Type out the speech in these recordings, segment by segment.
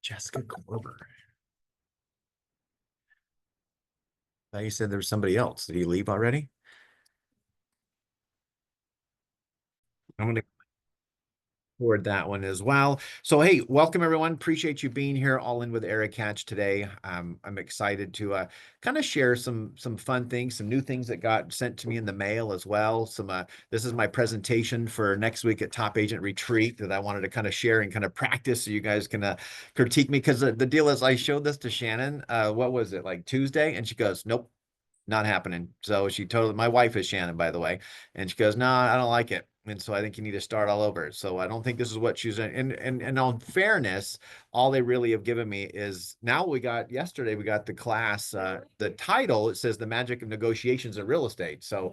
Jessica Corber. I thought you said there was somebody else. Did he leave already? I'm going to forward that one as well. So, hey, welcome everyone. Appreciate you being here all in with Eric Hatch today. I'm excited to kind of share some fun things, some new things that got sent to me in the mail as well. This is my presentation for next week at Top Agent Retreat that I wanted to kind of share and kind of practice so you guys can critique me because the deal is I showed this to Shannon. What was it, like Tuesday? And she goes, "Nope, not happening." So she totally, my wife is Shannon, by the way, and she goes, "No, I don't like it. And so I think you need to start all over." So I don't think this is what she's in. And on fairness, all they really have given me is now yesterday we got the class, the title, it says The Magic of Negotiations in Real Estate. So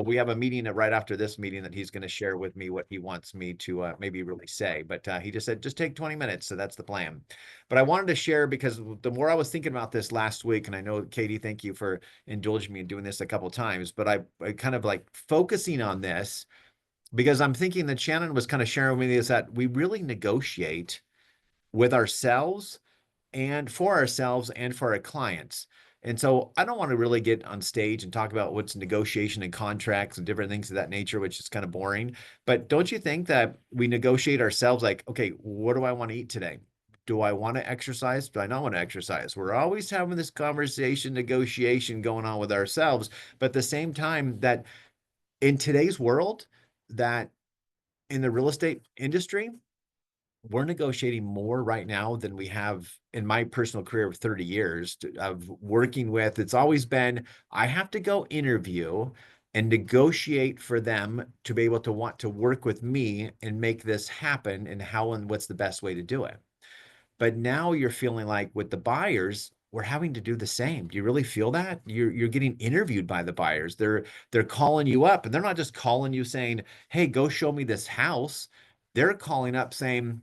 we have a meeting right after this meeting that he's going to share with me what he wants me to maybe really say. But he just said, just take 20 minutes. So that's the plan. But I wanted to share because the more I was thinking about this last week, and I know, Katie, thank you for indulging me in doing this a couple of times, but I kind of like focusing on this because I'm thinking that Shannon was kind of sharing with me is that we really negotiate with ourselves and for ourselves and for our clients. And so I don't want to really get on stage and talk about what's negotiation and contracts and different things of that nature, which is kind of boring. But don't you think that we negotiate ourselves like, okay, what do I want to eat today? Do I want to exercise? Do I not want to exercise? We're always having this conversation, negotiation going on with ourselves. But at the same time, that in today's world, that in the real estate industry, we're negotiating more right now than we have in my personal career of 30 years of working with. It's always been, I have to go interview and negotiate for them to be able to want to work with me and make this happen and how and what's the best way to do it. But now you're feeling like with the buyers, we're having to do the same. Do you really feel that? You're getting interviewed by the buyers. They're calling you up, and they're not just calling you saying, "Hey, go show me this house." They're calling up saying,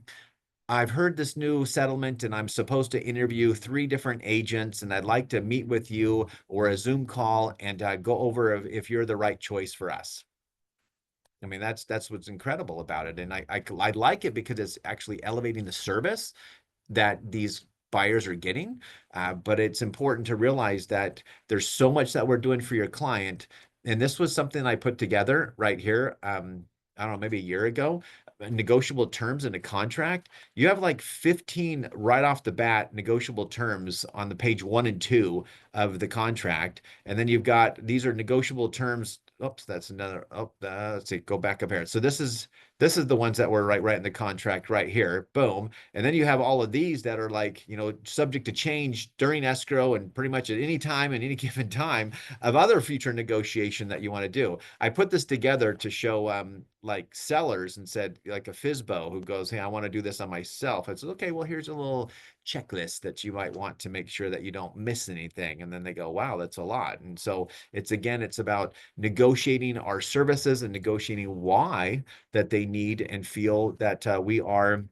"I've heard this new settlement and I'm supposed to interview three different agents and I'd like to meet with you or a Zoom call and go over if you're the right choice for us." I mean, that's what's incredible about it. And I like it because it's actually elevating the service that these buyers are getting. But it's important to realize that there's so much that we're doing for your client. And this was something I put together right here. I don't know, maybe a year ago, negotiable terms in a contract. You have like 15 right off the bat negotiable terms on the page 1 and 2 of the contract. And then you've got, these are negotiable terms. Oops, that's another. Oh, let's see, go back up here. So this is the ones that were right in the contract right here. Boom. And then you have all of these that are like, subject to change during escrow and pretty much at any time and any given time of other future negotiation that you want to do. I put this together to show like sellers and said, like a FISBO who goes, "Hey, I want to do this on myself." I said, "Okay, well, here's a little checklist that you might want to make sure that you don't miss anything." And then they go, "Wow, that's a lot." And so it's about negotiating our services and negotiating why that they need and feel that we are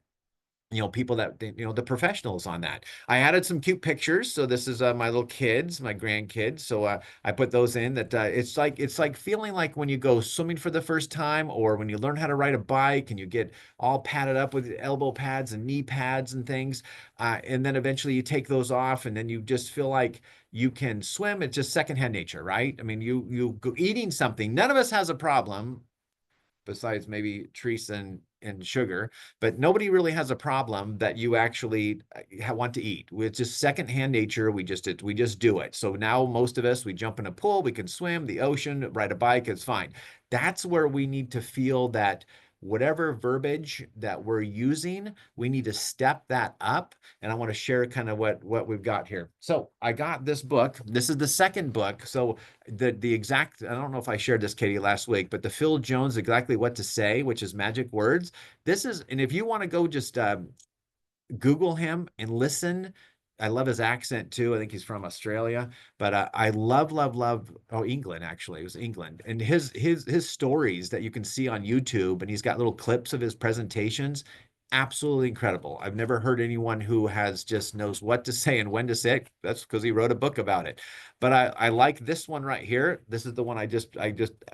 people that the professionals on that. I added some cute pictures. So this is my little kids, my grandkids. So I put those in that it's like feeling like when you go swimming for the first time or when you learn how to ride a bike and you get all padded up with elbow pads and knee pads and things. And then eventually you take those off and then you just feel like you can swim. It's just secondhand nature, right? I mean, you go eating something. None of us has a problem besides maybe Teresa and sugar, but nobody really has a problem that you actually want to eat. It's just secondhand nature. We just do it. So now most of us, we jump in a pool, we can swim, the ocean, ride a bike, it's fine. That's where we need to feel that whatever verbiage that we're using, we need to step that up. And I want to share kind of what we've got here. So I got this book. This is the second book. So the exact, I don't know if I shared this, Katie, last week, but the Phil Jones Exactly What to Say, which is magic words. This is, and if you want to go just Google him and listen. I love his accent too. I think he's from Australia, but I love. Oh, England actually. It was England, and his stories that you can see on YouTube, and he's got little clips of his presentations. absolutely incredible. I've never heard anyone who has just knows what to say and when to say it. That's because he wrote a book about it. But I like this one right here. This is the one I just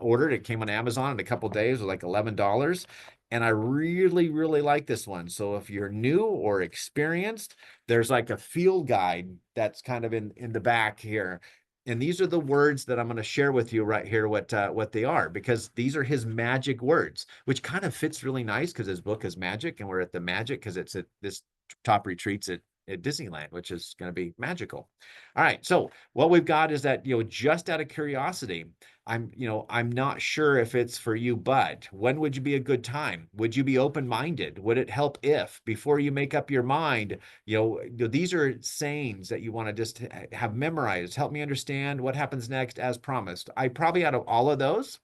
ordered. It came on Amazon in a couple days. It was like $11. And I really, really like this one. So if you're new or experienced, there's like a field guide that's kind of in the back here. And these are the words that I'm going to share with you right here, what they are, because these are his magic words, which kind of fits really nice because his book is magic, and we're at the magic because it's at this top retreats at Disneyland, which is going to be magical. All right, so what we've got is that, just out of curiosity, I'm not sure if it's for you, but when would you be a good time? Would you be open-minded? Would it help if, before you make up your mind, these are sayings that you want to just have memorized. Help me understand what happens next as promised. I probably, out of all of those,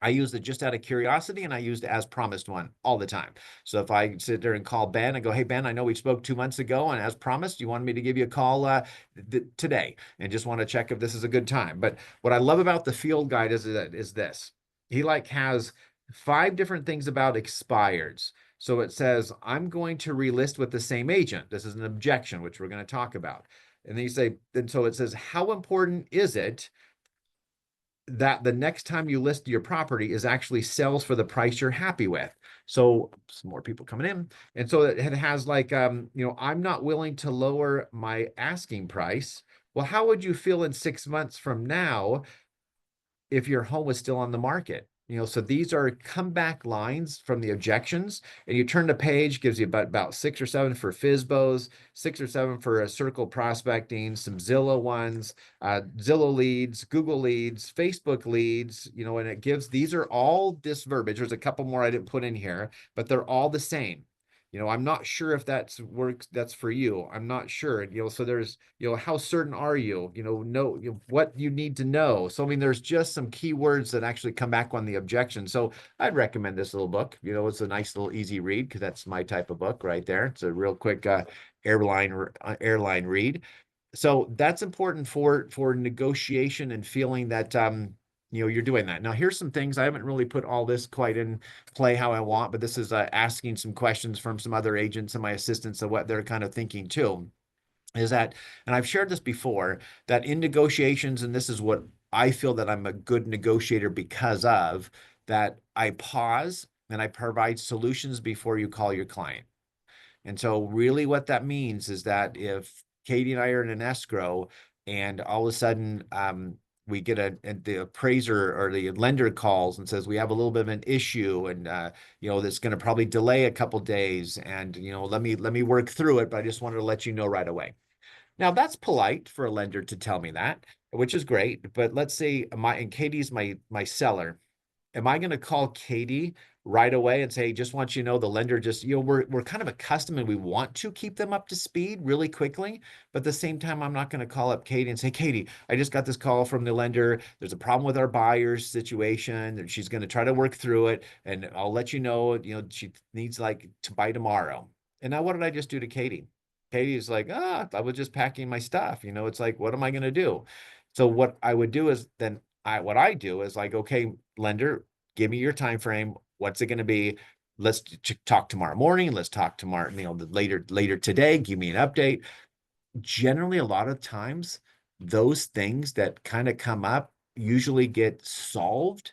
I use the just out of curiosity, and I use the as promised one all the time. So if I sit there and call Ben and go, hey, Ben, I know we spoke 2 months ago, and as promised, you wanted me to give you a call today and just want to check if this is a good time. But what I love about the field guide is this. He like has 5 different things about expireds. So it says, I'm going to relist with the same agent. This is an objection, which we're going to talk about. And then you say, and so it says, how important is it that the next time you list your property is actually sells for the price you're happy with? So some more people coming in. And so it has like, I'm not willing to lower my asking price. Well, how would you feel in 6 months from now if your home was still on the market? So these are comeback lines from the objections, and you turn the page, gives you about 6 or 7 for FISBOs, 6 or 7 for circle prospecting, some Zillow ones, Zillow leads, Google leads, Facebook leads, and it gives, these are all this verbiage. There's a couple more I didn't put in here, but they're all the same. I'm not sure if that's for you. I'm not sure. So there's, how certain are you? What you need to know. So I mean, there's just some key words that actually come back on the objection. So I'd recommend this little book. It's a nice little easy read because that's my type of book right there. It's a real quick airline read. So that's important for negotiation and feeling that you're doing that. Now, here's some things. I haven't really put all this quite in play how I want, but this is asking some questions from some other agents and my assistants of what they're kind of thinking too. Is that, and I've shared this before, that in negotiations, and this is what I feel that I'm a good negotiator because of, that I pause and I provide solutions before you call your client. And so really what that means is that if Katie and I are in an escrow and all of a sudden we get the appraiser or the lender calls and says we have a little bit of an issue, and that's going to probably delay a couple days, and let me work through it, but I just wanted to let you know right away. Now that's polite for a lender to tell me that, which is great. But let's say Katie's my seller. Am I going to call Katie right away and say, just want you to know the lender just, we're kind of accustomed and we want to keep them up to speed really quickly. But at the same time, I'm not going to call up Katie and say, Katie, I just got this call from the lender. There's a problem with our buyer's situation, and she's going to try to work through it. And I'll let you know, she needs like to buy tomorrow. And now what did I just do to Katie? Katie's like, I was just packing my stuff. It's like, what am I going to do? So what I would do is then what I do is like, okay, lender, give me your time frame. What's it going to be? Let's talk tomorrow morning. Let's talk tomorrow, later today. Give me an update. Generally, a lot of times, those things that kind of come up usually get solved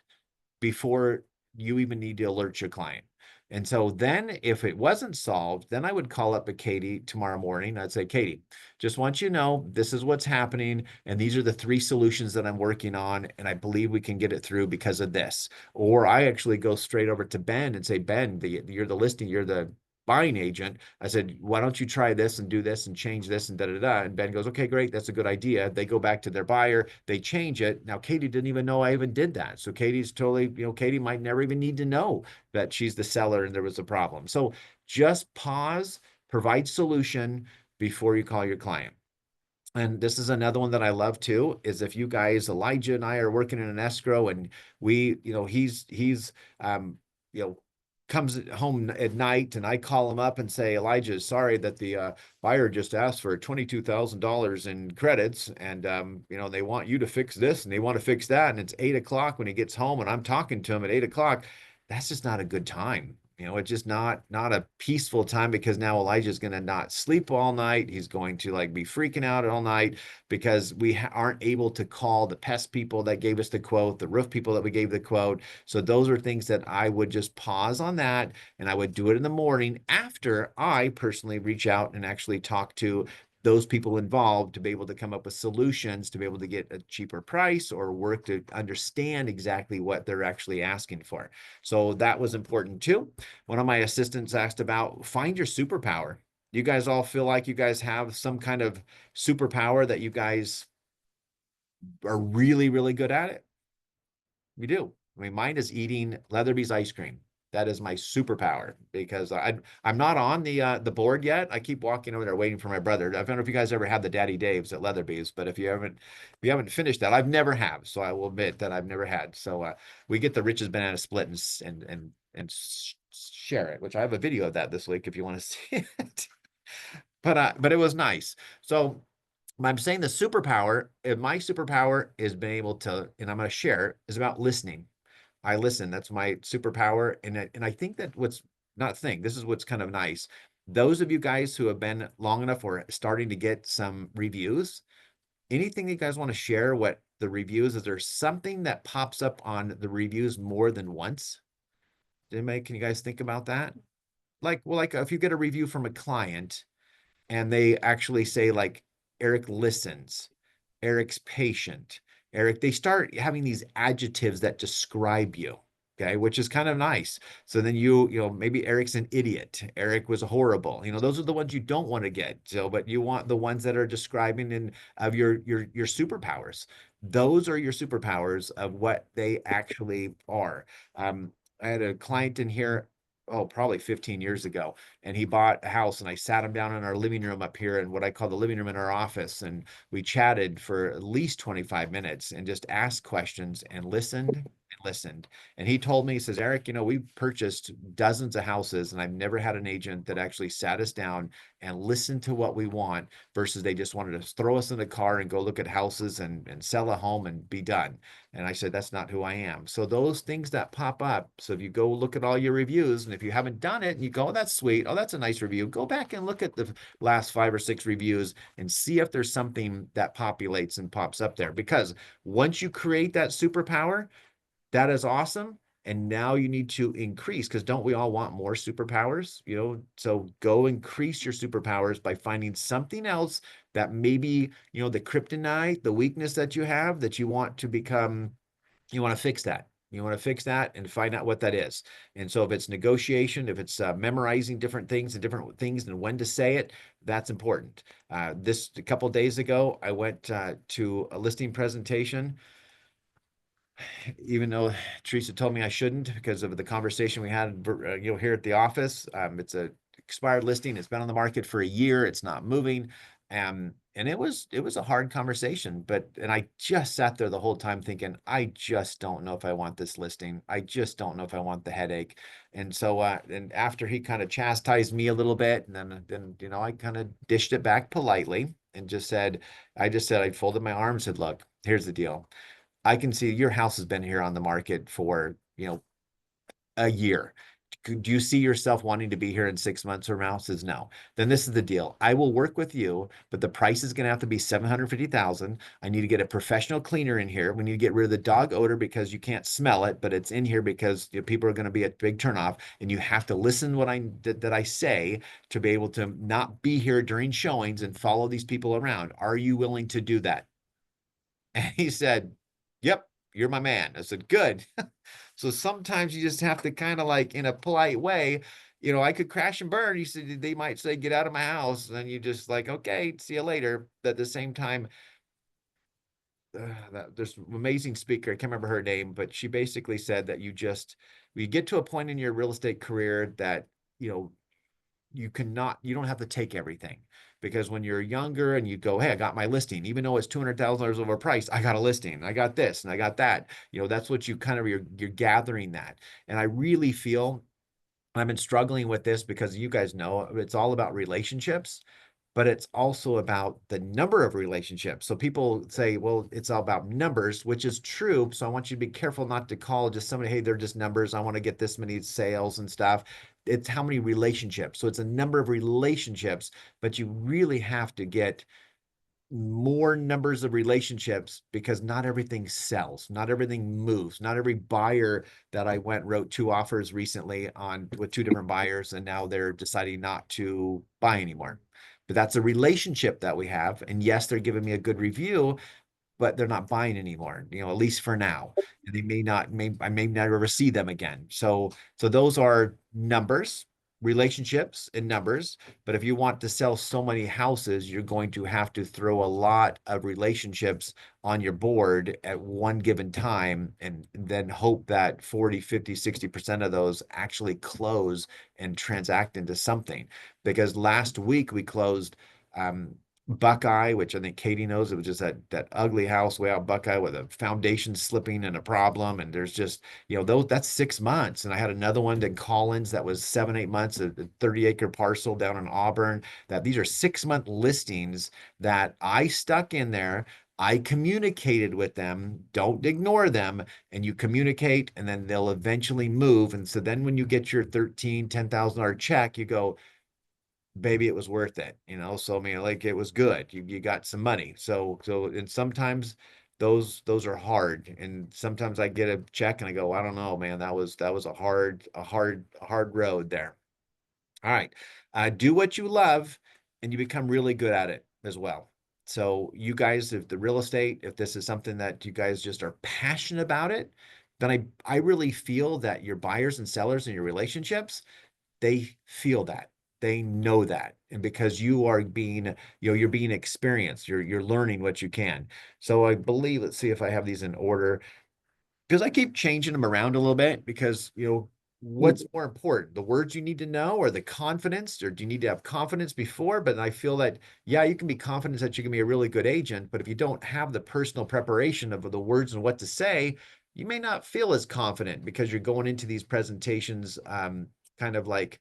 before you even need to alert your client. And so then if it wasn't solved, then I would call up a Katie tomorrow morning. I'd say, Katie, just want you to know, this is what's happening. And these are the 3 solutions that I'm working on. And I believe we can get it through because of this. Or I actually go straight over to Ben and say, Ben, you're the buying agent. I said, why don't you try this and do this and change this and da da da. And Ben goes, okay, great. That's a good idea. They go back to their buyer. They change it. Now, Katie didn't even know I even did that. So Katie's totally, Katie might never even need to know that she's the seller and there was a problem. So just pause, provide solution before you call your client. And this is another one that I love too, is if you guys, Elijah and I are working in an escrow and we, he's comes home at night and I call him up and say, Elijah, sorry that the buyer just asked for $22,000 in credits, and they want you to fix this and they want to fix that, and it's 8 o'clock when he gets home and I'm talking to him at 8 o'clock. That's just not a good time. It's just not a peaceful time because now Elijah's going to not sleep all night. He's going to like be freaking out all night because we aren't able to call the pest people that gave us the quote, the roof people that we gave the quote. So those are things that I would just pause on that, and I would do it in the morning after I personally reach out and actually talk to those people involved to be able to come up with solutions to be able to get a cheaper price or work to understand exactly what they're actually asking for. So that was important too. One of my assistants asked about find your superpower. You guys all feel like you guys have some kind of superpower that you guys are really, really good at it? We do. I mean, mine is eating Leatherby's ice cream. That is my superpower because I'm not on the board yet. I keep walking over there waiting for my brother. I don't know if you guys ever had the Daddy Dave's at Leatherby's, but if you haven't finished that, I've never have. So I will admit that I've never had. So we get the Rich's banana split and share it, which I have a video of that this week if you want to see it. But it was nice. So I'm saying the superpower, my superpower is being able to, and I'm going to share, is about listening. I listen. That's my superpower. And I think that this is what's kind of nice. Those of you guys who have been long enough or starting to get some reviews, anything you guys want to share what the reviews, is there something that pops up on the reviews more than once? Can you guys think about that? Like if you get a review from a client and they actually say like Eric listens, Eric's patient, Eric, they start having these adjectives that describe you. Okay, which is kind of nice. So then maybe Eric's an idiot. Eric was horrible. Those are the ones you don't want to get. So, but you want the ones that are describing of your superpowers. Those are your superpowers of what they actually are. I had a client in here, oh, probably 15 years ago, and he bought a house, and I sat him down in our living room up here in what I call the living room in our office, and we chatted for at least 25 minutes and just asked questions and listened and listened. And he told me, he says, Eric, we've purchased dozens of houses, and I've never had an agent that actually sat us down and listened to what we want versus they just wanted to throw us in the car and go look at houses and sell a home and be done. And I said, that's not who I am. So those things that pop up. So if you go look at all your reviews, and if you haven't done it and you go, oh, that's sweet. Oh, that's a nice review. Go back and look at the last 5 or 6 reviews and see if there's something that populates and pops up there. Because once you create that superpower, that is awesome. And now you need to increase, because don't we all want more superpowers? So go increase your superpowers by finding something else that maybe, the kryptonite, the weakness that you have that you want to become, you want to fix that. You want to fix that and find out what that is. And so if it's negotiation, if it's memorizing different things and when to say it, that's important. This a couple of days ago, I went to a listing presentation, even though Teresa told me I shouldn't because of the conversation we had, here at the office. It's a expired listing. It's been on the market for a year. It's not moving. And it was a hard conversation, and I just sat there the whole time thinking, I just don't know if I want this listing. I just don't know if I want the headache. And so, and after he kind of chastised me a little bit, and then I kind of dished it back politely and I folded my arms and said, look, here's the deal. I can see your house has been here on the market for, a year. Do you see yourself wanting to be here in 6 months from now? Says no. Then this is the deal. I will work with you, but the price is going to have to be 750,000. I need to get a professional cleaner in here. We need to get rid of the dog odor because you can't smell it, but it's in here because people are going to be a big turnoff, and you have to listen that I say to be able to not be here during showings and follow these people around. Are you willing to do that? And he said, yep, you're my man. I said, good. So sometimes you just have to kind of like in a polite way, I could crash and burn. You said they might say, get out of my house. And you just like, okay, see you later. But at the same time, there's an amazing speaker. I can't remember her name, but she basically said that you get to a point in your real estate career that, you don't have to take everything, because when you're younger and you go, hey, I got my listing, even though it's $200,000 overpriced, I got a listing, I got this and I got that, that's what you're gathering that. And I really feel I've been struggling with this because you guys know it's all about relationships. but it's also about the number of relationships. So people say, well, it's all about numbers, which is true. So I want you to be careful not to call just somebody, hey, they're just numbers. I want to get this many sales and stuff. It's how many relationships. So it's a number of relationships, but you really have to get more numbers of relationships because not everything sells, not everything moves, not every buyer that I wrote two offers recently on with two different buyers, and now they're deciding not to buy anymore. But that's a relationship that we have. And yes, they're giving me a good review, but they're not buying anymore, at least for now. And they may not, I may never see them again. So those are numbers, relationships and numbers. But if you want to sell so many houses, you're going to have to throw a lot of relationships on your board at one given time and then hope that 40, 50, 60% of those actually close and transact into something. Because last week we closed Buckeye, which I think Katie knows, it was just that ugly house way out Buckeye with a foundation slipping and a problem. And there's just, that's 6 months. And I had another one in Collins that was 7, 8 months, a 30-acre parcel down in Auburn, that these are 6-month listings that I stuck in there. I communicated with them. Don't ignore them. And you communicate, and then they'll eventually move. And so then when you get your $10,000 check, you go, baby, it was worth it, So I mean, like it was good. You got some money. And sometimes those are hard. And sometimes I get a check and I go, I don't know, man, that was a hard road there. All right. Do what you love and you become really good at it as well. So you guys, if the real estate, if this is something that you guys just are passionate about it, then I really feel that your buyers and sellers and your relationships, they feel that, they know that, and because you are being you're being experienced, you're learning what you can. So I believe, let's see if I have these in order, because I keep changing them around a little bit, because what's more important, the words you need to know or the confidence, or do you need to have confidence before? But I feel that, yeah, you can be confident that you can be a really good agent, but if you don't have the personal preparation of the words and what to say, you may not feel as confident, because you're going into these presentations kind of like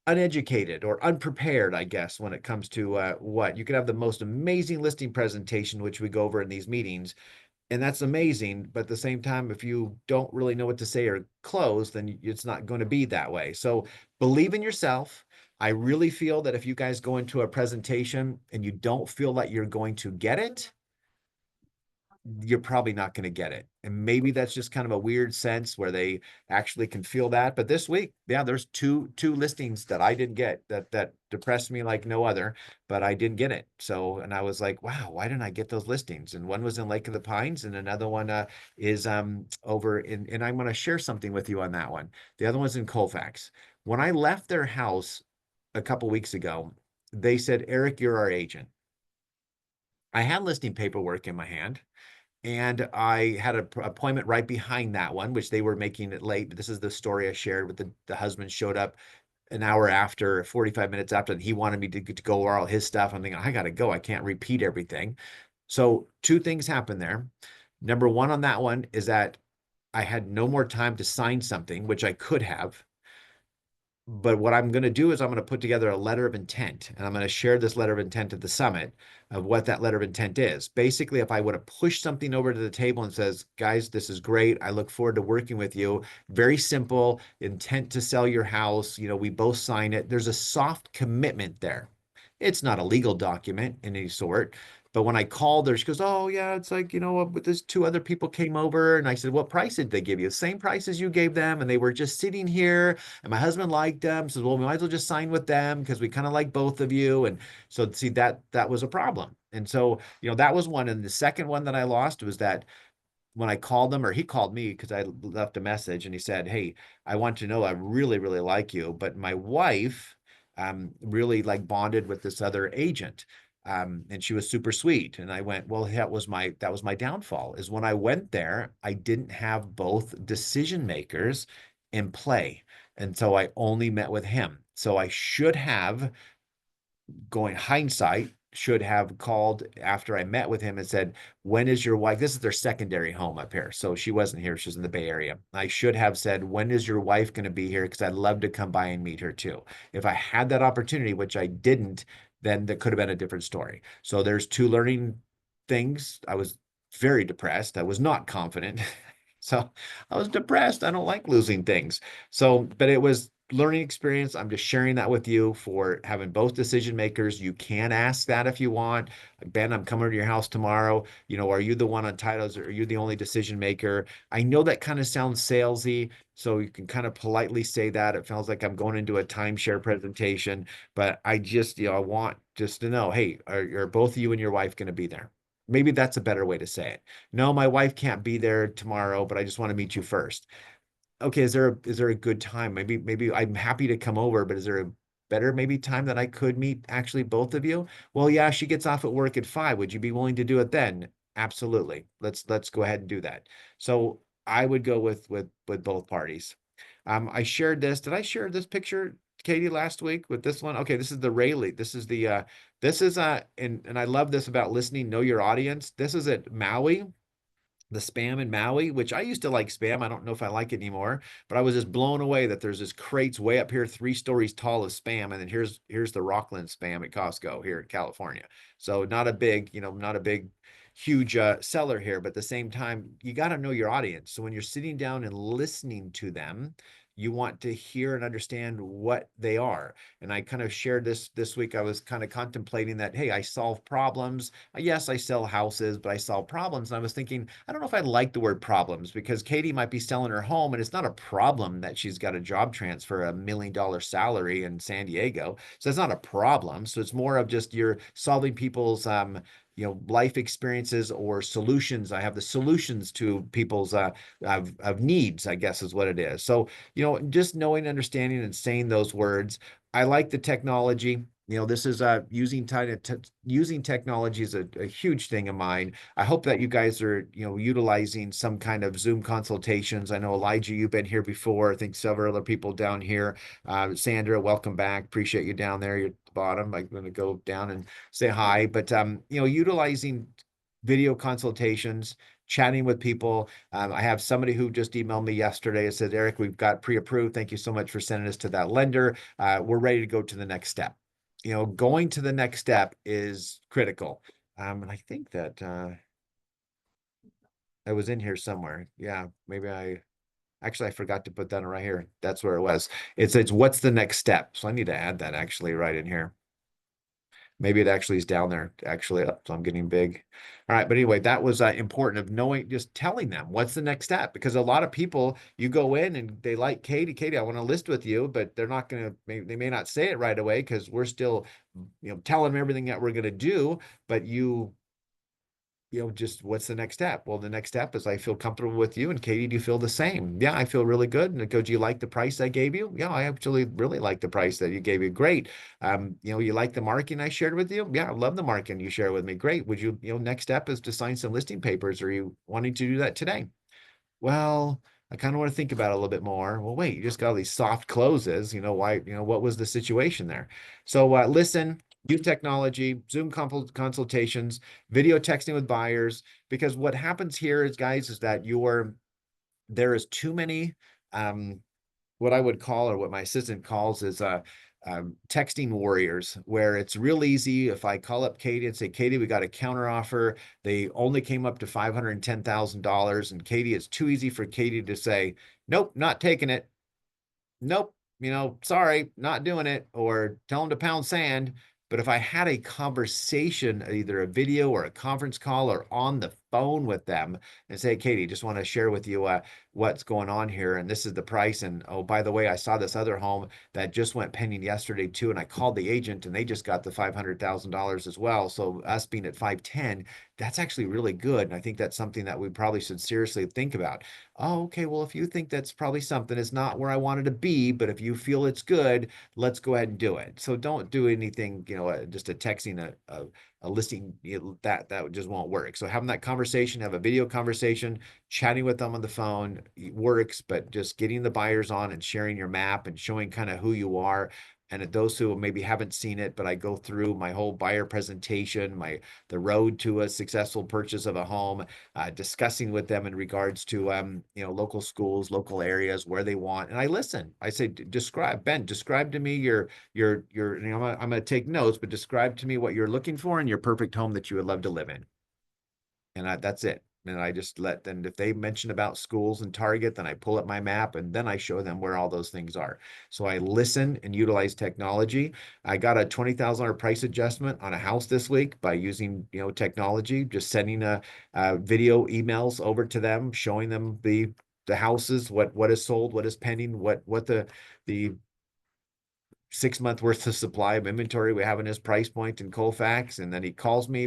uneducated or unprepared, I guess, when it comes to what you could have the most amazing listing presentation, which we go over in these meetings, and that's amazing. But at the same time, if you don't really know what to say or close, then it's not going to be that way. So believe in yourself. I really feel that if you guys go into a presentation and you don't feel like you're going to get it, you're probably not going to get it. And maybe that's just kind of a weird sense where they actually can feel that. But this week, yeah, there's two listings that I didn't get, that depressed me like no other, but I didn't get it. So, and I was like, wow, why didn't I get those listings? And one was in Lake of the Pines, and another one is over in, and I'm going to share something with you on that one. The other one's in Colfax. When I left their house a couple weeks ago, they said, Eric, you're our agent. I had listing paperwork in my hand, and I had an appointment right behind that one, which they were making it late. This is the story I shared with the husband showed up an hour after, 45 minutes after, and he wanted me to go over all his stuff. I'm thinking, I got to go. I can't repeat everything. So two things happened there. Number one on that one is that I had no more time to sign something, which I could have. But what I'm going to do is I'm going to put together a letter of intent, and I'm going to share this letter of intent at the summit of what that letter of intent is. Basically, if I would have pushed something over to the table and says, guys, this is great. I look forward to working with you. Very simple intent to sell your house. We both sign it. There's a soft commitment there. It's not a legal document in any sort. But when I called her, she goes, oh, yeah, it's like, but there's two other people came over. And I said, what price did they give you? Same price as you gave them. And they were just sitting here. And my husband liked them. Says, well, we might as well just sign with them because we kind of like both of you. And so, see, that was a problem. And so, that was one. And the second one that I lost was that when I called them, or he called me because I left a message, and he said, hey, I want to know, I really, really like you, but my wife really like bonded with this other agent. And she was super sweet. And I went, well, that was my downfall, is when I went there, I didn't have both decision makers in play. And so I only met with him. So I should have, going hindsight, should have called after I met with him and said, when is your wife? This is their secondary home up here. So she wasn't here. She's in the Bay Area. I should have said, when is your wife going to be here? Because I'd love to come by and meet her too. If I had that opportunity, which I didn't, then that could have been a different story. So there's two learning things. I was very depressed. I was not confident. So I was depressed. I don't like losing things. So, but it was learning experience. I'm just sharing that with you for having both decision makers. You can ask that if you want. Ben, I'm coming to your house tomorrow. Are you the one on titles or are you the only decision maker? I know that kind of sounds salesy, so you can kind of politely say that. It feels like I'm going into a timeshare presentation, but I just, I want just to know, hey, are both of you and your wife going to be there? Maybe that's a better way to say it. No, my wife can't be there tomorrow, but I just want to meet you first. Okay, is there a good time? Maybe I'm happy to come over, but is there a better maybe time that I could meet actually both of you? Well, yeah, she gets off at work at 5. Would you be willing to do it then? Absolutely. Let's go ahead and do that. So I would go with both parties. I shared this. Did I share this picture, Katie, last week with this one? Okay, this is the Rayleigh. This is and I love this about listening, know your audience. This is at Maui, the spam in Maui, which I used to like spam. I don't know if I like it anymore, but I was just blown away that there's this crates way up here, 3 stories tall of spam. And then here's the Rockland spam at Costco here in California. So not a big, huge seller here, but at the same time, you got to know your audience. So when you're sitting down and listening to them, you want to hear and understand what they are. And I kind of shared this week. I was kind of contemplating that, hey, I solve problems. Yes, I sell houses, but I solve problems. And I was thinking, I don't know if I like the word problems because Katie might be selling her home and it's not a problem that she's got a job transfer, $1 million salary in San Diego. So it's not a problem. So it's more of just you're solving people's life experiences or solutions. I have the solutions to people's of needs, I guess is what it is. So, just knowing, understanding, and saying those words. I like the technology. This is using technology is a huge thing of mine. I hope that you guys are, utilizing some kind of Zoom consultations. I know Elijah, you've been here before. I think several other people down here. Sandra, welcome back. Appreciate you down there. You're at the bottom. I'm going to go down and say hi. But utilizing video consultations, chatting with people. I have somebody who just emailed me yesterday and said, Eric, we've got pre-approved. Thank you so much for sending us to that lender. We're ready to go to the next step. Going to the next step is critical. And I think that I was in here somewhere. Yeah, maybe I forgot to put that right here. That's where it was. It says, what's the next step? So I need to add that actually right in here. Maybe it actually is down there, actually. So I'm getting big. All right. But anyway, that was important of knowing, just telling them what's the next step. Because a lot of people, you go in and they like Katie, I want to list with you, but they're not going to, they may not say it right away because we're still, telling them everything that we're going to do. But just what's the next step? Well, the next step is I feel comfortable with you. And Katie, do you feel the same? Yeah, I feel really good. And I go, do you like the price I gave you? Yeah, I actually really like the price that you gave you. Great. You like the marketing I shared with you? Yeah, I love the marketing you share with me. Great. Would you, next step is to sign some listing papers. Are you wanting to do that today? Well, I kind of want to think about it a little bit more. Well, wait, you just got all these soft closes. Why, what was the situation there? So listen, use technology, Zoom consultations, video texting with buyers, because what happens here is, guys, is that there is too many what I would call, or what my assistant calls, is texting warriors, where it's real easy. If I call up Katie and say, Katie, we got a counter offer. They only came up to $510,000. And Katie, it's too easy for Katie to say, nope, not taking it. Nope, sorry, not doing it, or tell them to pound sand. But if I had a conversation, either a video or a conference call or on the phone with them and say, Katie, just want to share with you what's going on here. And this is the price. And oh, by the way, I saw this other home that just went pending yesterday too. And I called the agent and they just got the $500,000 as well. So us being at 510, that's actually really good. And I think that's something that we probably should seriously think about. Oh, okay, well, if you think that's probably something, it's not where I wanted to be, but if you feel it's good, let's go ahead and do it. So don't do anything, just a texting a listing, that just won't work. So having that conversation, have a video conversation, chatting with them on the phone works, but just getting the buyers on and sharing your map and showing kind of who you are. And at those who maybe haven't seen it, but I go through my whole buyer presentation, the road to a successful purchase of a home, discussing with them in regards to local schools, local areas where they want. And I listen. I say, describe to me I'm going to take notes, but describe to me what you're looking for in your perfect home that you would love to live in. And that's it. And I just let them, if they mention about schools and Target, then I pull up my map and then I show them where all those things are. So I listen and utilize technology. I got a $20,000 price adjustment on a house this week by using, technology, just sending video emails over to them, showing them the houses, what is sold, what is pending, what the 6 month worth of supply of inventory we have in his price point in Colfax. And then he calls me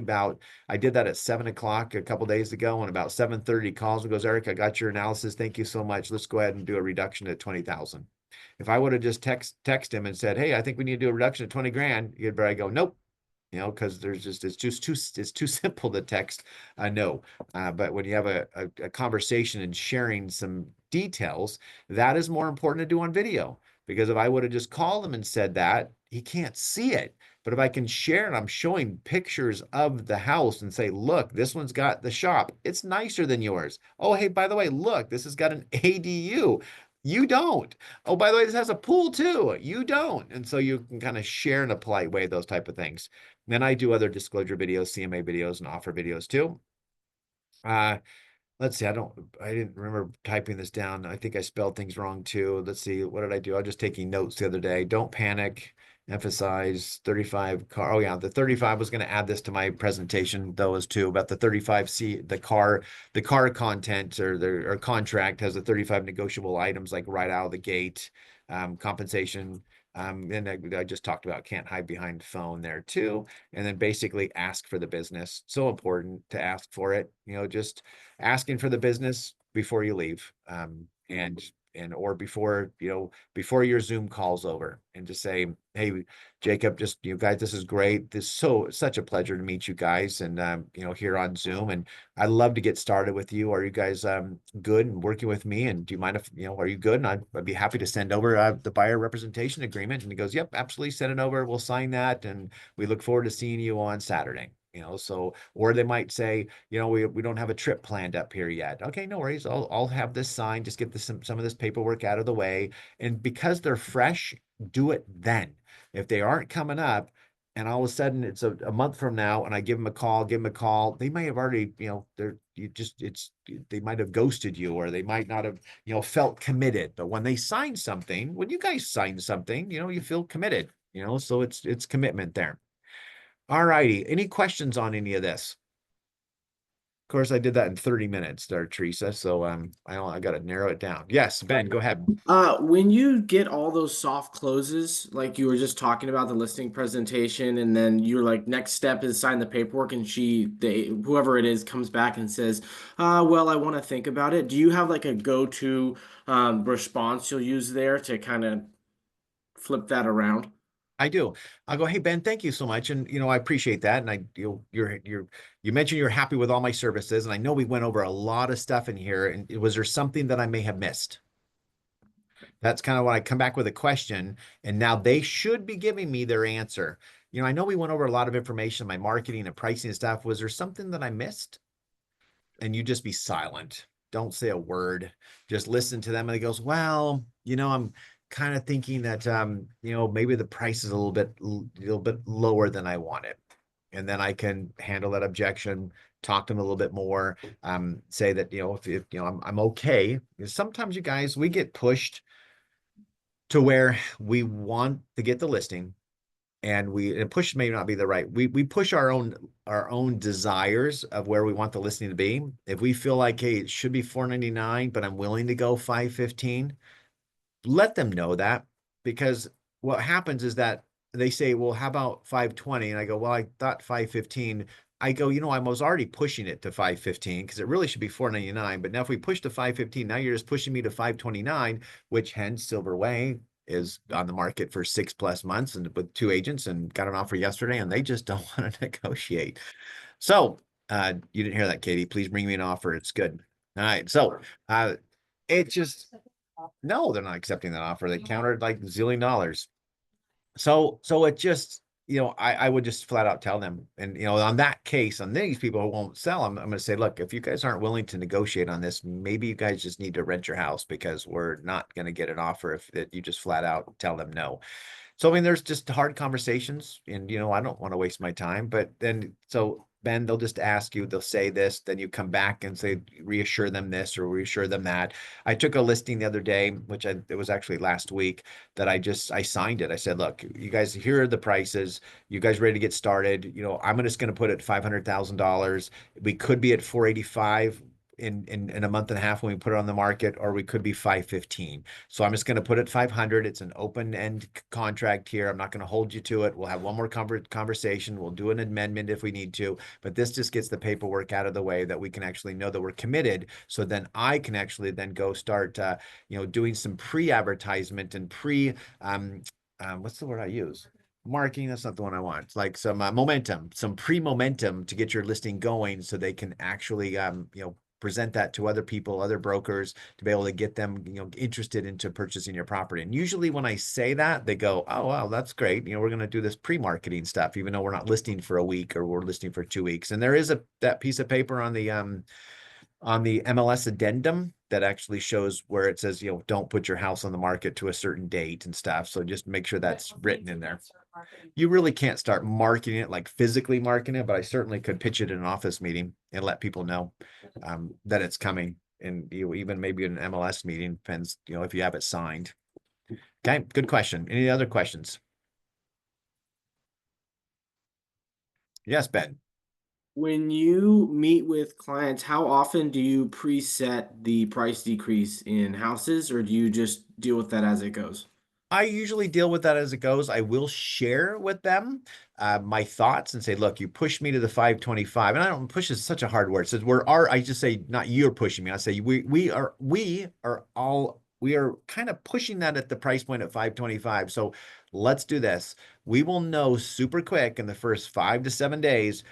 I did that at 7 o'clock a couple days ago. And about 7:30 he calls and goes, Eric, I got your analysis. Thank you so much. Let's go ahead and do a reduction at 20,000. If I would have just text him and said, hey, I think we need to do a reduction of 20 grand, he'd probably go, nope. Because it's too simple to text no. But when you have a conversation and sharing some details, that is more important to do on video. Because if I would have just called him and said that, he can't see it. But if I can share and I'm showing pictures of the house and say, look, this one's got the shop. It's nicer than yours. Oh, hey, by the way, look, this has got an ADU. You don't. Oh, by the way, this has a pool too. You don't. And so you can kind of share in a polite way those type of things. And then I do other disclosure videos, CMA videos, and offer videos too. Let's see. I didn't remember typing this down. I think I spelled things wrong too. Let's see. What did I do? I was just taking notes the other day. Don't panic. Emphasize 35 car. Oh yeah, the 35 was going to add this to my presentation though as too about the 35C, the car content or contract has the 35 negotiable items like right out of the gate, compensation. And I just talked about can't hide behind phone there too. And then basically ask for the business. So important to ask for it. Just asking for the business before you leave, or before your Zoom call's over, and just say, hey, Jacob, just you guys, this is great. Such a pleasure to meet you guys, and here on Zoom, and I'd love to get started with you. Are you guys good and working with me? And do you mind if are you good? And I'd be happy to send over the buyer representation agreement. And he goes, yep, absolutely, send it over. We'll sign that, and we look forward to seeing you on Saturday. So, or they might say, we don't have a trip planned up here yet. Okay, no worries. I'll have this signed. Just get some of this paperwork out of the way. And because they're fresh, do it then. If they aren't coming up, and all of a sudden it's a month from now, and I give them a call, they may have already, they might have ghosted you, or they might not have, felt committed. But when they sign something, when you guys sign something, you feel committed. So it's commitment there. All righty. Any questions on any of this? Of course, I did that in 30 minutes there, Teresa. So I got to narrow it down. Yes, Ben, go ahead. When you get all those soft closes, like you were just talking about the listing presentation, and then you're like, next step is sign the paperwork, and whoever it is comes back and says, well, I want to think about it. Do you have like a go-to response you'll use there to kind of flip that around? I do. I'll go, hey Ben, thank you so much, and I appreciate that. And you mentioned you're happy with all my services, and I know we went over a lot of stuff in here. And was there something that I may have missed? That's kind of when I come back with a question, and now they should be giving me their answer. I know we went over a lot of information, my marketing and pricing and stuff. Was there something that I missed? And you just be silent. Don't say a word. Just listen to them. And he goes, well, I'm kind of thinking that, maybe the price is a little bit lower than I wanted. And then I can handle that objection, talk to them a little bit more, say that, if I'm okay. Because sometimes you guys, we get pushed to where we want to get the listing, and push may not be the right. We push our own desires of where we want the listing to be. If we feel like, hey, it should be 499, but I'm willing to go 515, let them know that. Because what happens is that they say, well, how about 520? And I go, well, I thought 515. I go, I was already pushing it to 515 because it really should be 499. But now if we push to 515, now you're just pushing me to 529, which hence Silver Way is on the market for 6+ months and with 2 agents, and got an offer yesterday, and they just don't want to negotiate. So you didn't hear that, Katie. Please bring me an offer. It's good. All right. So it just no, they're not accepting that offer. They countered like $1 zillion. So it just, I would just flat out tell them, and on that case, on these people who won't sell, I'm going to say, look, if you guys aren't willing to negotiate on this, maybe you guys just need to rent your house, because we're not going to get an offer if that you just flat out tell them no. So I mean, there's just hard conversations, and I don't want to waste my time. But then, so Ben, they'll just ask you, they'll say this, then you come back and say, reassure them this or reassure them that. I took a listing the other day, it was actually last week, that I signed it. I said, look, you guys, here are the prices. You guys ready to get started? I'm just going to put it $500,000. We could be at 485 in a month and a half when we put it on the market, or we could be 515. So I'm just going to put it 500. It's an open end contract here. I'm not going to hold you to it. We'll have one more conversation. We'll do an amendment if we need to, but this just gets the paperwork out of the way that we can actually know that we're committed. So then I can actually then go start, doing some pre-advertisement and what's the word I use? Marketing. That's not the one I want. It's like some momentum, some pre-momentum to get your listing going, so they can actually, present that to other people, other brokers, to be able to get them, interested into purchasing your property. And usually when I say that, they go, oh, wow, that's great. We're going to do this pre-marketing stuff, even though we're not listing for a week or we're listing for 2 weeks. And there is that piece of paper on the MLS addendum that actually shows where it says, don't put your house on the market to a certain date and stuff. So just make sure that's written in there. You really can't start marketing it, like physically marketing it, but I certainly could pitch it in an office meeting and let people know that it's coming. And even maybe an MLS meeting, depends, if you have it signed. Okay, good question. Any other questions? Yes, Ben. When you meet with clients, how often do you preset the price decrease in houses, or do you just deal with that as it goes? I usually deal with that as it goes. I will share with them my thoughts and say, look, you pushed me to the 525. And I don't push is such a hard word. It says I just say, not you're pushing me. I say we are kind of pushing that at the price point at 525. So let's do this. We will know super quick in the first 5 to 7 days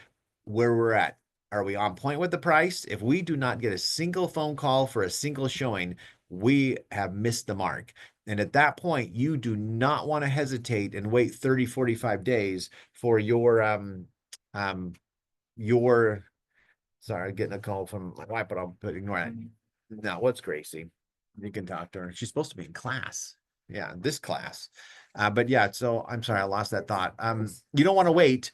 where we're at. Are we on point with the price? If we do not get a single phone call for a single showing, we have missed the mark. And at that point, you do not want to hesitate and wait 30, 45 days for um your sorry, getting a call from my wife, but I'll ignore it. Now, what's Gracie? You can talk to her. She's supposed to be in class. Yeah, this class. But yeah, so I'm sorry, I lost that thought. You don't want to wait,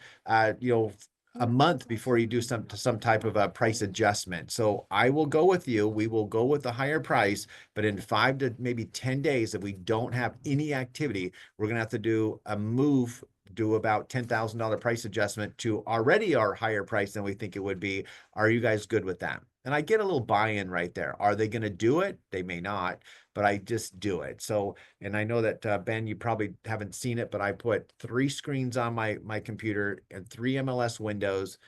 a month before you do some type of a price adjustment. So I will go with you. We will go with the higher price, but in 5 to maybe 10 days, if we don't have any activity, we're gonna have to do about $10,000 price adjustment to already our higher price than we think it would be. Are you guys good with that? And I get a little buy-in right there. Are they going to do it? They may not, but I just do it. So, and I know that Ben, you probably haven't seen it, but I put 3 screens on my computer and 3 MLS windows,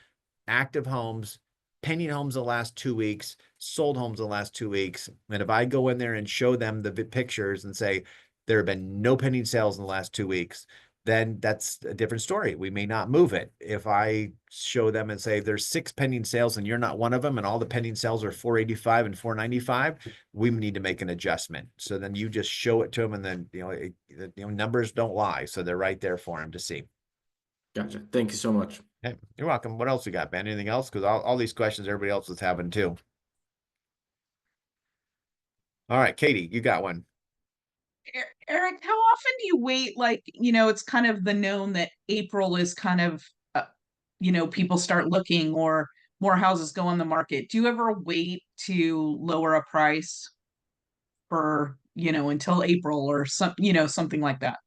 active homes, pending homes the last 2 weeks, sold homes the last 2 weeks. And if I go in there and show them the pictures and say there have been no pending sales in the last 2 weeks, then that's a different story. We may not move it. If I show them and say there's 6 pending sales and you're not one of them, and all the pending sales are 485 and 495, we need to make an adjustment. So then you just show it to them, and then numbers don't lie, so they're right there for them to see. Gotcha. Thank you so much. Okay, you're welcome. What else you got, Ben? Anything else? Because all these questions everybody else is having too. All right, Katie, you got one. Eric, how often do you wait? Like, it's kind of the known that April is kind of, people start looking or more houses go on the market. Do you ever wait to lower a price for, until April or something like that?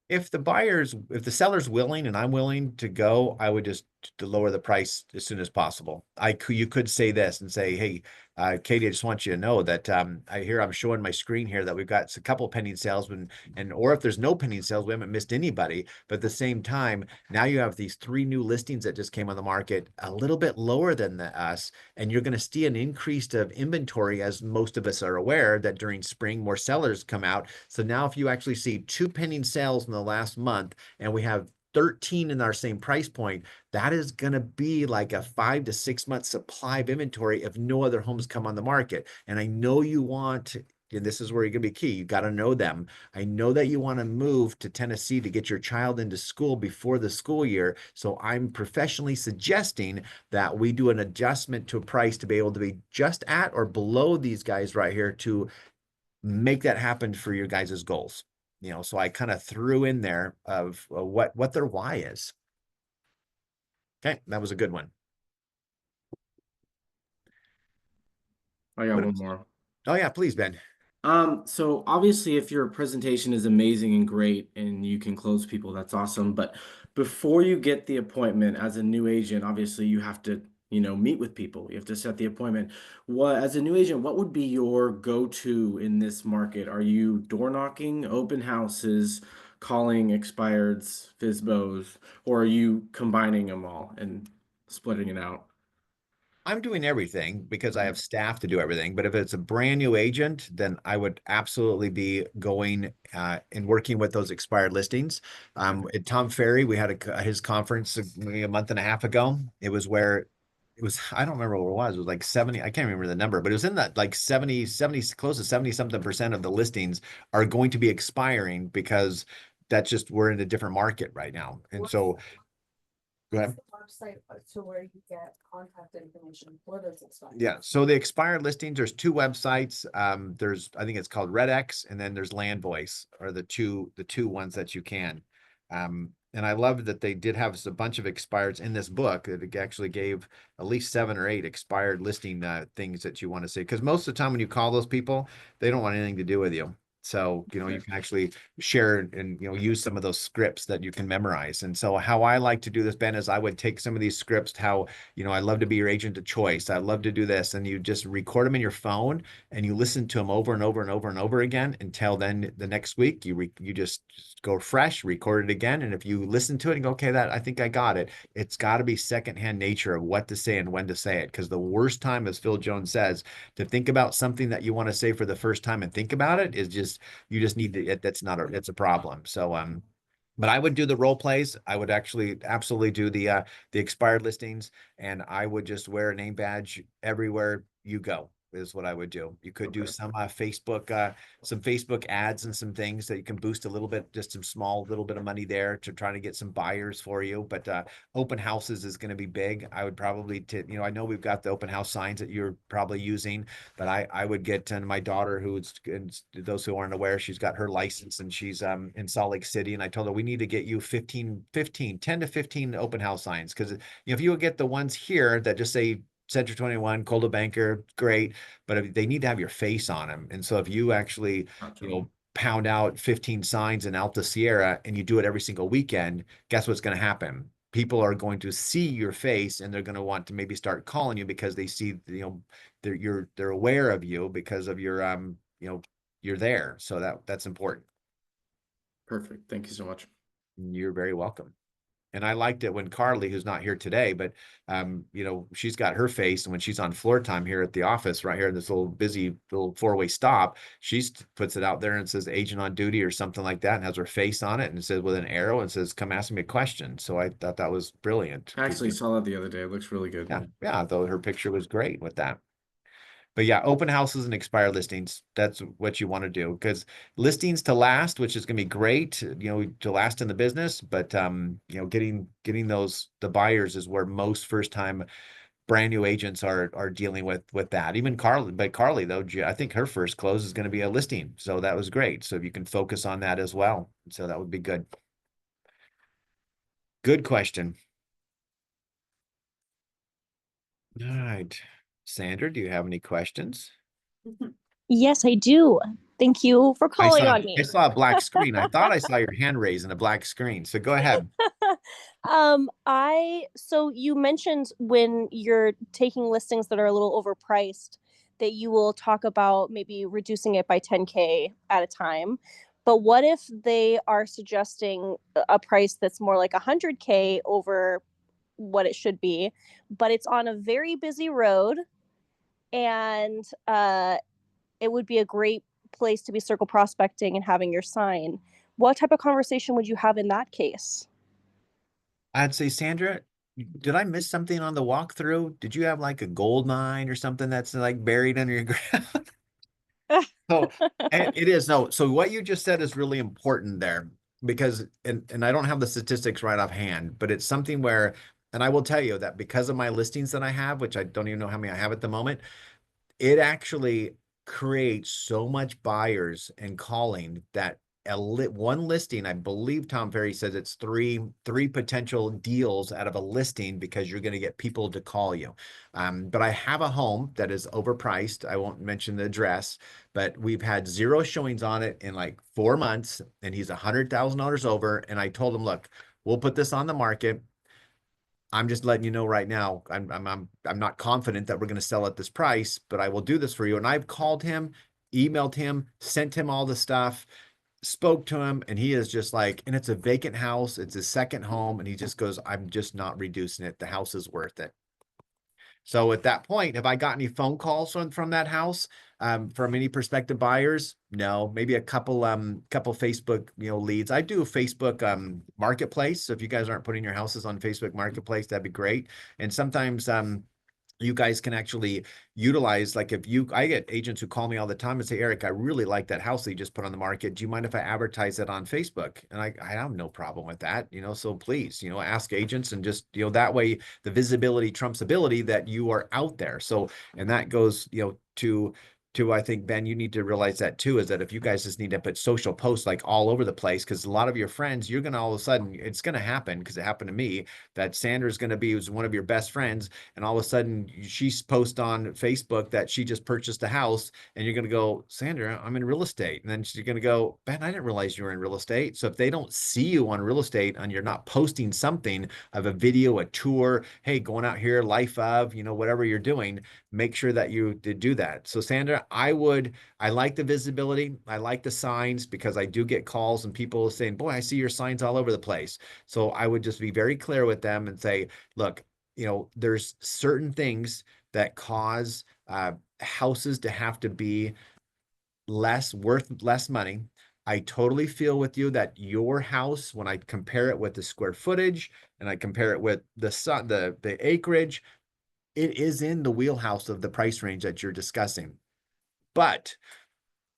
If the seller's willing and I'm willing to go, I would just to lower the price as soon as possible. You could say this and say, hey, Katie, I just want you to know that I'm showing my screen here that we've got a couple pending sales, or if there's no pending sales, we haven't missed anybody. But at the same time, now you have these 3 new listings that just came on the market a little bit lower than us, and you're going to see an increase of inventory, as most of us are aware that during spring more sellers come out. So now if you actually see 2 pending sales in the last month and we have 13 in our same price point, that is going to be like a 5 to 6 month supply of inventory if no other homes come on the market. And I know you want And this is where you're going to be key. You got to know them. I know that you want to move to Tennessee to get your child into school before the school year. So I'm professionally suggesting that we do an adjustment to a price to be able to be just at or below these guys right here to make that happen for your guys' goals. So I kind of threw in there of what their why is. Okay, that was a good one. I got What one else? more. Oh yeah, please, Ben. So obviously if your presentation is amazing and great and you can close people, that's awesome. But before you get the appointment as a new agent, obviously you have to, meet with people. You have to set the appointment. As a new agent, what would be your go-to in this market? Are you door knocking, open houses, calling expireds, FISBOs, or are you combining them all and splitting it out? I'm doing everything because I have staff to do everything. But if it's a brand new agent, then I would absolutely be going and working with those expired listings. At Tom Ferry, we had his conference maybe a month and a half ago. It was where it was, I don't remember what it was. It was like 70, I can't remember the number, but it was in that like 70, close to 70 something percent of the listings are going to be expiring because that's just, we're in a different market right now. And so, go ahead. Website to where you get contact information for those expired. Yeah, so the expired listings, there's two websites. There's I think it's called RedX, and then there's Land Voice are the two ones that you can. And I love that they did have a bunch of expireds in this book. It actually gave at least 7 or 8 expired listing things that you want to see. Because most of the time when you call those people, they don't want anything to do with you. So, you can actually share and, use some of those scripts that you can memorize. And so how I like to do this, Ben, is I would take some of these scripts, how, I love to be your agent of choice. I love to do this. And you just record them in your phone and you listen to them over and over and over and over again until then the next week you just go fresh, record it again. And if you listen to it and go, okay, I think I got it. It's got to be secondhand nature of what to say and when to say it. Because the worst time, as Phil Jones says, to think about something that you want to say for the first time and think about it is just, you just need to, it's a problem. So, but I would do the role plays. I would actually absolutely do the expired listings, and I would just wear a name badge everywhere you go is what I would do. You could do Okay. some Facebook ads and some things that you can boost a little bit, just some small little bit of money there to try to get some buyers for you. But open houses is going to be big. I would probably, I know we've got the open house signs that you're probably using, but I would get my daughter, who's, and those who aren't aware, she's got her license and she's in Salt Lake City. And I told her we need to get you 10 to 15 open house signs. Because if you would get the ones here that just say Century 21, Coldwell Banker, great, but if, they need to have your face on them. And so if you actually, Gotcha. pound out 15 signs in Alta Sierra and you do it every single weekend, guess what's going to happen? People are going to see your face and they're going to want to maybe start calling you because they see, they're aware of you because of your, you're there. So that's important. Perfect. Thank you so much. You're very welcome. And I liked it when Carly, who's not here today, but she's got her face, and when she's on floor time here at the office, right here in this little busy little 4-way stop, she puts it out there and says "agent on duty" or something like that, and has her face on it, and it says with an arrow and says "come ask me a question." So I thought that was brilliant. I actually saw that the other day. It looks really good. Yeah, though her picture was great with that. But yeah, open houses and expired listings, that's what you want to do, because listings to last, which is going to be great, to last in the business. But getting the buyers is where most first time brand new agents are dealing with that. Even Carly, but Carly though, I think her first close is going to be a listing. So that was great. So if you can focus on that as well. So that would be good. Good question. All right. Sandra, do you have any questions? Yes, I do. Thank you for I calling saw on I me. saw a black screen. I thought I saw your hand raised in a black screen. So go ahead. So you mentioned when you're taking listings that are a little overpriced that you will talk about maybe reducing it by 10K at a time. But what if they are suggesting a price that's more like 100K over what it should be, but it's on a very busy road and it would be a great place to be circle prospecting and having your sign. What type of conversation would you have in that case? I'd say, Sandra, did I miss something on the walkthrough? Did you have like a gold mine or something that's like buried under your ground? So, and it is no. So what you just said is really important there because, and I don't have the statistics right offhand, but it's something where, and I will tell you that because of my listings that I have, which I don't even know how many I have at the moment, it actually creates so much buyers and calling that one listing, I believe Tom Ferry says it's three potential deals out of a listing because you're going to get people to call you. But I have a home that is overpriced. I won't mention the address, but we've had 0 showings on it in like 4 months, and he's $100,000 over. And I told him, look, we'll put this on the market. I'm just letting you know right now, I'm not confident that we're going to sell at this price, but I will do this for you. And I've called him, emailed him, sent him all the stuff, spoke to him, and he is just like, and it's a vacant house, it's his second home, and he just goes, I'm just not reducing it. The house is worth it. So at that point, have I got any phone calls from that house from any prospective buyers? No, maybe a couple Facebook leads. I do a Facebook marketplace. So if you guys aren't putting your houses on Facebook Marketplace, that'd be great. And sometimes you guys can actually utilize, like I get agents who call me all the time and say, Eric, I really like that house that you just put on the market. Do you mind if I advertise it on Facebook? And I have no problem with that, so please, ask agents and just, that way the visibility trumps ability that you are out there. So, and that goes, to I think, Ben, you need to realize that too, is that if you guys just need to put social posts like all over the place, because a lot of your friends, you're going to all of a sudden, it's going to happen because it happened to me, that Sandra's going to be one of your best friends. And all of a sudden she's post on Facebook that she just purchased a house, and you're going to go, Sandra, I'm in real estate. And then she's going to go, Ben, I didn't realize you were in real estate. So if they don't see you on real estate and you're not posting something of a video, a tour, hey, going out here, life of, whatever you're doing, make sure that you do that. So Sandra, I like the visibility. I like the signs because I do get calls and people saying, boy, I see your signs all over the place. So I would just be very clear with them and say, look, there's certain things that cause houses to have to be worth less money. I totally feel with you that your house, when I compare it with the square footage and I compare it with the acreage, it is in the wheelhouse of the price range that you're discussing. But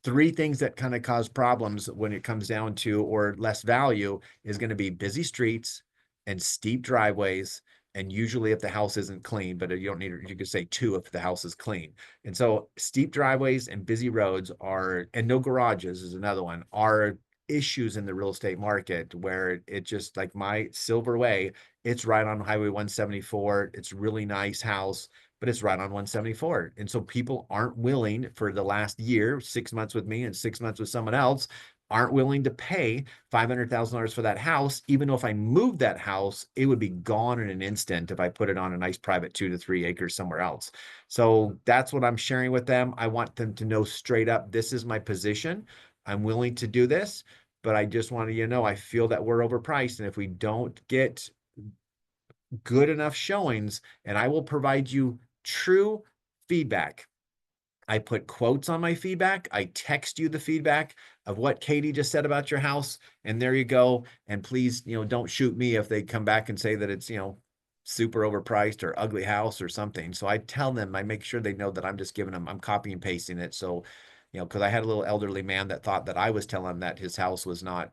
3 things that kind of cause problems when it comes down to, or less value, is going to be busy streets and steep driveways. And usually if the house isn't clean, but you don't need, you could say 2 if the house is clean. And so steep driveways and busy roads and no garages is another one, are issues in the real estate market, where it just, like my Silver Way, it's right on Highway 174. It's a really nice house, but it's right on 174. And so people aren't willing, for the last year, 6 months with me and 6 months with someone else, aren't willing to pay $500,000 for that house. Even though if I moved that house, it would be gone in an instant if I put it on a nice private 2 to 3 acres somewhere else. So that's what I'm sharing with them. I want them to know straight up, this is my position. I'm willing to do this, but I just want you to know, I feel that we're overpriced. And if we don't get good enough showings, and I will provide you true feedback. I put quotes on my feedback. I text you the feedback of what Katie just said about your house. And there you go. And please, don't shoot me if they come back and say that it's, super overpriced or ugly house or something. So I tell them, I make sure they know that I'm just giving them, I'm copy and pasting it. So, because I had a little elderly man that thought that I was telling him that his house was not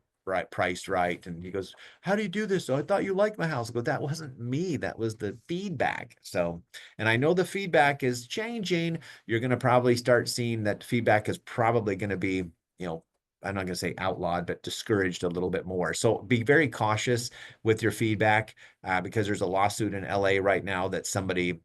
priced right. And he goes, how do you do this? So I thought you liked my house. I go, that wasn't me. That was the feedback. So, and I know the feedback is changing. You're going to probably start seeing that feedback is probably going to be, I'm not going to say outlawed, but discouraged a little bit more. So be very cautious with your feedback because there's a lawsuit in LA right now that somebody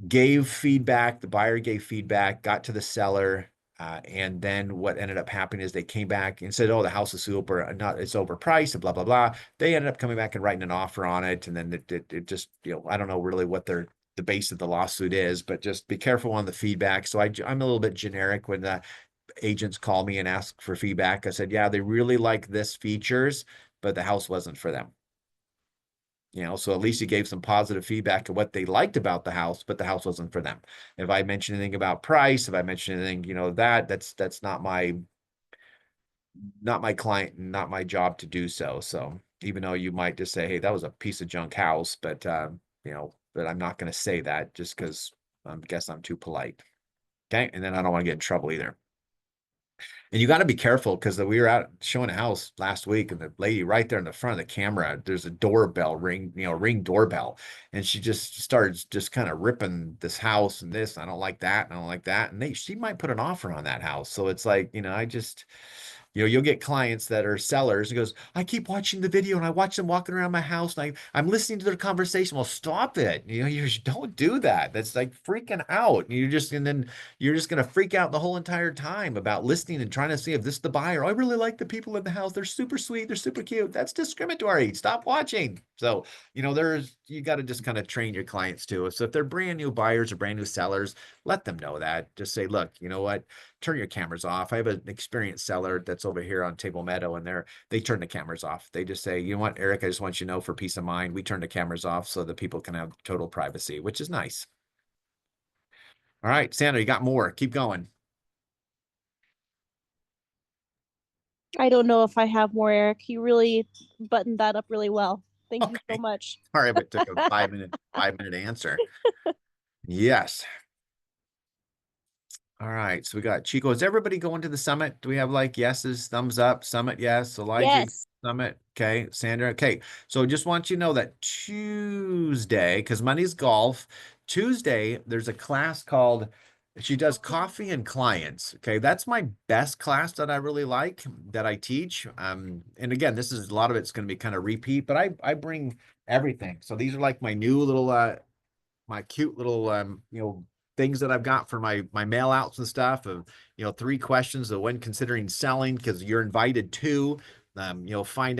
gave feedback. The buyer gave feedback, got to the seller. And then what ended up happening is they came back and said, oh, the house is it's overpriced and blah, blah, blah. They ended up coming back and writing an offer on it. And then it just, I don't know really what the base of the lawsuit is, but just be careful on the feedback. So I'm a little bit generic when the agents call me and ask for feedback. I said, yeah, they really like this features, but the house wasn't for them. So at least you gave some positive feedback of what they liked about the house, but the house wasn't for them. If I mentioned anything about price, if I mentioned anything, that's not my client and not my job to do so. So even though you might just say, hey, that was a piece of junk house, but but I'm not going to say that just because I guess I'm too polite. Okay. And then I don't want to get in trouble either. And you got to be careful because we were out showing a house last week, and the lady right there in the front of the camera, there's a doorbell ring, ring doorbell. And she just starts just kind of ripping this house and this. I don't like that. And I don't like that. And she might put an offer on that house. So it's like, I just, you'll get clients that are sellers. He goes, I keep watching the video and I watch them walking around my house and I'm listening to their conversation. Well, stop it. You don't do that. That's like freaking out. And then you're just going to freak out the whole entire time about listening and trying to see if this is the buyer. Oh, I really like the people in the house. They're super sweet. They're super cute. That's discriminatory. Stop watching. So, you got to just kind of train your clients too. So if they're brand new buyers or brand new sellers, let them know that. Just say, look, you know what? Turn your cameras off. I have an experienced seller that's over here on Table Meadow, and they turn the cameras off. They just say, you know what, Eric, I just want you to know for peace of mind, we turn the cameras off so that people can have total privacy, which is nice. All right, Sandra, you got more. Keep going. I don't know if I have more, Eric. You really buttoned that up really well. Thank you so much. Sorry, but it took a 5-minute answer. Yes. All right, so we got Chico. Is everybody going to the summit? Do we have like yeses, thumbs up, summit, yes, Elijah, Yes. summit, okay, Sandra, okay. So just want you to know that Tuesday, because Monday's golf, Tuesday, there's a class called, she does coffee and clients, okay? That's my best class that I really like, that I teach. And again, this is, a lot of it's going to be kind of repeat, but I bring everything. So these are like my new little, my cute little, things that I've got for my mail outs and stuff of, 3 questions of when considering selling, because you're invited to, find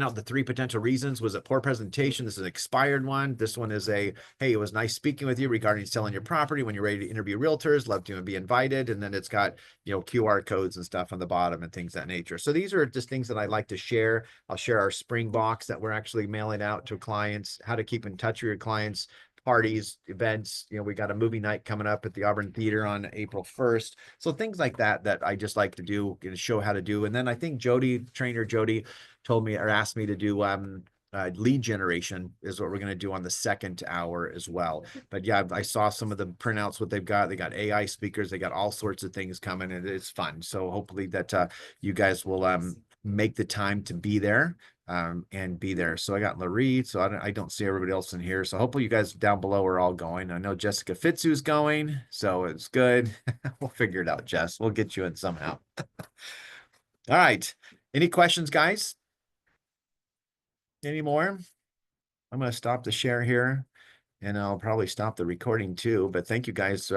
out the 3 potential reasons. Was it poor presentation? This is an expired one. This one is hey, it was nice speaking with you regarding selling your property. When you're ready to interview realtors, love to be invited. And then it's got, QR codes and stuff on the bottom and things of that nature. So these are just things that I like to share. I'll share our spring box that we're actually mailing out to clients, how to keep in touch with your clients, parties, events. We got a movie night coming up at the Auburn Theater on April 1st. So things like that I just like to do and show how to do. And then I think trainer Jody told me or asked me to do lead generation is what we're going to do on the 2nd hour as well. But yeah, I saw some of the printouts, what they've got. They got AI speakers, they got all sorts of things coming, and it's fun. So hopefully that you guys will make the time to be there. And be there. So I got Larry, so I don't see everybody else in here. So hopefully you guys down below are all going. I know Jessica Fitzu's going, so it's good. We'll figure it out, Jess. We'll get you in somehow. All right. Any questions, guys? Any more? I'm going to stop the share here, and I'll probably stop the recording too. But thank you guys.